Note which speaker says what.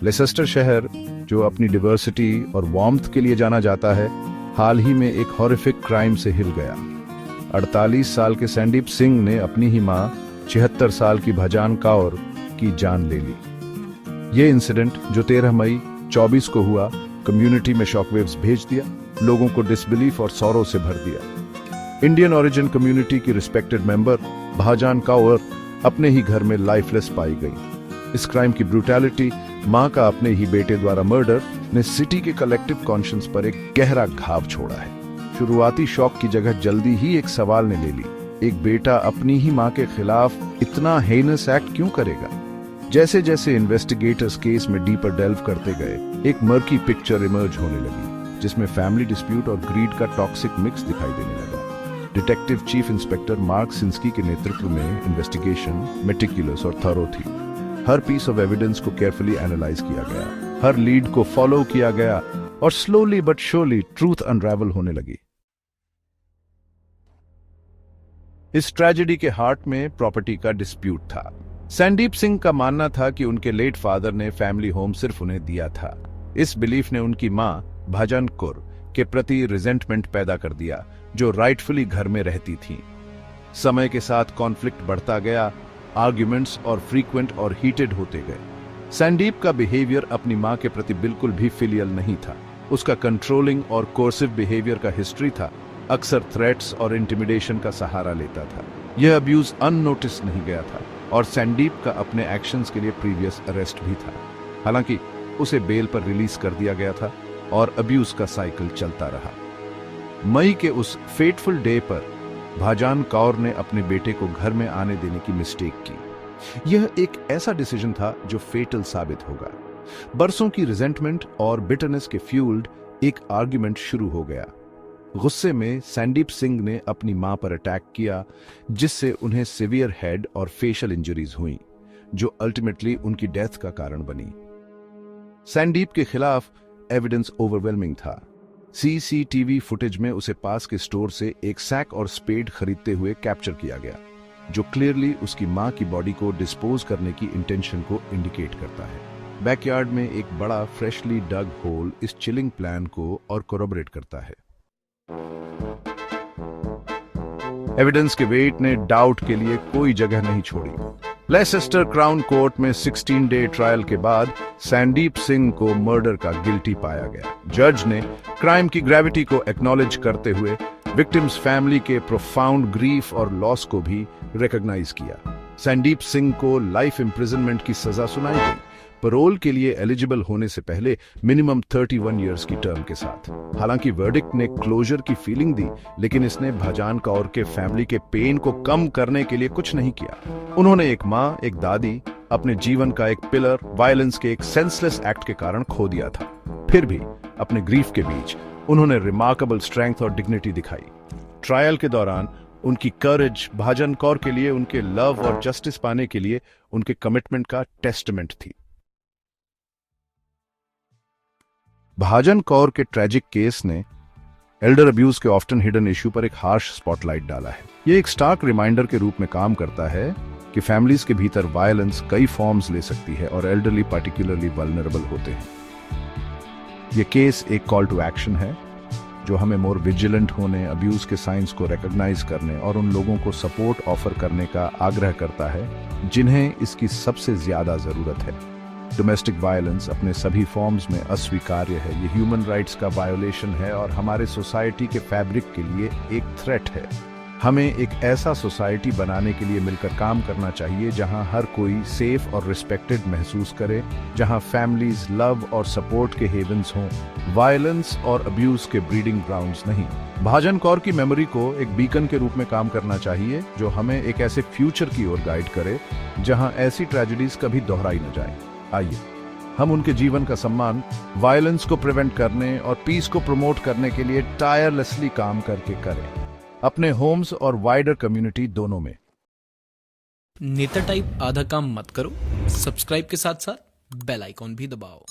Speaker 1: Leicester शहर, जो अपनी डिवर्सिटी और वार्मथ के लिए जाना जाता है, हाल ही में एक हॉरिफिक क्राइम से हिल गया। 48 साल के सैंडीप सिंह ने अपनी ही मां 76 साल की भाजान कौर की जान ले ली। ये इंसिडेंट, जो 13 मई 24 को हुआ, कम्युनिटी में शॉकवेव्स भेज दिया, लोगों को डिसबिलीफ और सौरों से भर दिया। इंडियन ओरिजिन कम्युनिटी की रिस्पेक्टेड मेंबर भाजान कौर अपने ही घर में लाइफलेस पाई गई। इस क्राइम की ब्रूटैलिटी, मां का अपने ही बेटे द्वारा मर्डर, ने सिटी के कलेक्टिव कॉन्शियंस पर एक गहरा घाव छोड़ा है। शुरुआती शॉक की जगह जल्दी ही एक सवाल ने ले ली, एक बेटा अपनी ही मां के खिलाफ इतना हेनस एक्ट क्यों करेगा? जैसे जैसे इन्वेस्टिगेटर्स केस में डीपर डेल्व करते गए, एक मर्की पिक्चर इमर्ज होने लगी, जिसमें फैमिली डिस्प्यूट और ग्रीड का टॉक्सिक मिक्स दिखाई देने लगा। डिटेक्टिव चीफ इंस्पेक्टर मार्क सिंस्की के नेतृत्व में इन्वेस्टिगेशन मेटिकुलस और थरो थी। हर पीस ऑफ एविडेंस को केयरफुली एनालाइज किया गया, हर लीड को फॉलो किया गया, और slowly but surely truth unravel होने लगी। इस ट्रेजेडी के हार्ट में प्रॉपर्टी का डिस्प्यूट था। सैंडीप सिंह का मानना था कि उनके लेट फादर ने फैमिली होम सिर्फ उन्हें दिया था। इस बिलीफ ने उनकी मां भाजान कौर के प्रति रिजेंटमेंट पैदा कर दिया, जो राइटफुली घर में रहती थी। समय के साथ कॉन्फ्लिक्ट बढ़ता गया, आर्ग्यूमेंट्स और फ्रीक्वेंट और हीटेड होते गए। सैंडीप का बिहेवियर अपनी मां के प्रति बिल्कुल भी फिलियल नहीं था। उसका कंट्रोलिंग और कोर्सिव बिहेवियर का हिस्ट्री था, अक्सर थ्रेट्स और इंटिमिडेशन का सहारा लेता था। यह अब्यूज अननोटिस नहीं गया था, और सैंडीप का अपने एक्शंस के लिए प्रीवियस अरेस्ट भी था। हालांकि उसे बेल पर रिलीज कर दिया गया था, और अब्यूज का साइकिल चलता रहा। मई के उस फेटफुल डे पर भाजान कौर ने अपने बेटे को घर में आने देने की मिस्टेक की। यह एक ऐसा डिसीजन था जो फेटल साबित होगा। बरसों की रिजेंटमेंट और बिटरनेस के फ्यूल्ड एक आर्ग्यूमेंट शुरू हो गया। गुस्से में सैंडीप सिंह ने अपनी मां पर अटैक किया, जिससे उन्हें सिवियर हेड और फेशियल इंजरीज हुई, जो अल्टीमेटली उनकी डेथ का कारण बनी। सैंडीप के खिलाफ एविडेंस ओवरवेलमिंग था। सीसीटीवी फुटेज में उसे पास के स्टोर से एक सैक और स्पेड खरीदते हुए कैप्चर किया गया, जो क्लियरली उसकी मां की बॉडी को डिस्पोज करने की इंटेंशन को इंडिकेट करता है। बैकयार्ड में एक बड़ा फ्रेशली डग होल इस चिलिंग प्लान को और कोरोबरेट करता है। एविडेंस के वेट ने डाउट के लिए कोई जगह नहीं छोड़ी। लेसेस्टर क्राउन कोर्ट में 16 डे ट्रायल के बाद सैंडीप सिंह को मर्डर का गिल्टी पाया गया। जज ने क्राइम की ग्रेविटी को एक्नॉलेज करते हुए विक्टिम्स फैमिली के प्रोफाउंड ग्रीफ और लॉस को भी रिकॉग्नाइज किया। सैंडीप सिंह को लाइफ इम्प्रिजनमेंट की सजा सुनाई गई, पैरोल के लिए एलिजिबल होने से पहले मिनिमम 31 इयर्स की टर्म के साथ। हालांकि वर्डिक्ट ने क्लोजर की फीलिंग दी, लेकिन इसने भाजान कौर के फैमिली के पेन को कम करने के लिए कुछ नहीं किया। उन्होंने एक मां, एक दादी, अपने जीवन का एक पिलर वायलेंस के एक सेंसलेस एक्ट के कारण खो दिया था। फिर भी अपने ग्रीफ के बीच उन्होंने रिमार्केबल स्ट्रेंथ और डिग्निटी दिखाई। ट्रायल के दौरान उनकी करेज भाजान कौर के लिए उनके लव और जस्टिस पाने के लिए उनके कमिटमेंट का टेस्टमेंट थी। भाजान कौर के ट्रेजिक केस ने एल्डर अब्यूज के ऑफ्टन हिडन इश्यू पर एक हार्श स्पॉटलाइट डाला है। यह एक स्टार्क रिमाइंडर के रूप में काम करता है कि फैमिलीज के भीतर वायलेंस कई फॉर्म्स ले सकती है और एल्डरली पार्टिकुलरली वल्नरेबल होते हैं। यह केस एक कॉल टू एक्शन है, जो हमें मोर विजिलेंट होने, अब्यूज के साइंस को रिकॉग्नाइज करने और उन लोगों को सपोर्ट ऑफर करने का आग्रह करता है जिन्हें इसकी सबसे ज्यादा जरूरत है। डोमेस्टिक वायलेंस अपने सभी फॉर्म्स में अस्वीकार्य है। ये ह्यूमन राइट्स का वायोलेशन है और हमारे सोसाइटी के फैब्रिक के लिए एक थ्रेट है। हमें एक ऐसा सोसाइटी बनाने के लिए मिलकर काम करना चाहिए जहां हर कोई सेफ और रिस्पेक्टेड महसूस करे, जहां फैमिलीज लव और सपोर्ट के हेवंस हों, वायलेंस और अब्यूज के ब्रीडिंग ग्राउंड्स नहीं। भाजान कौर की मेमोरी को एक बीकन के रूप में काम करना चाहिए, जो हमें एक ऐसे फ्यूचर की ओर गाइड करे जहां ऐसी ट्रेजेडीज कभी दोहराई न जाए। आइए हम उनके जीवन का सम्मान, वायलेंस को प्रिवेंट करने और पीस को प्रमोट करने के लिए टायरलेसली काम करके करें, अपने होम्स और वाइडर कम्युनिटी दोनों में।
Speaker 2: नेता टाइप आधा काम मत करो, सब्सक्राइब के साथ साथ बेल आइकॉन भी दबाओ।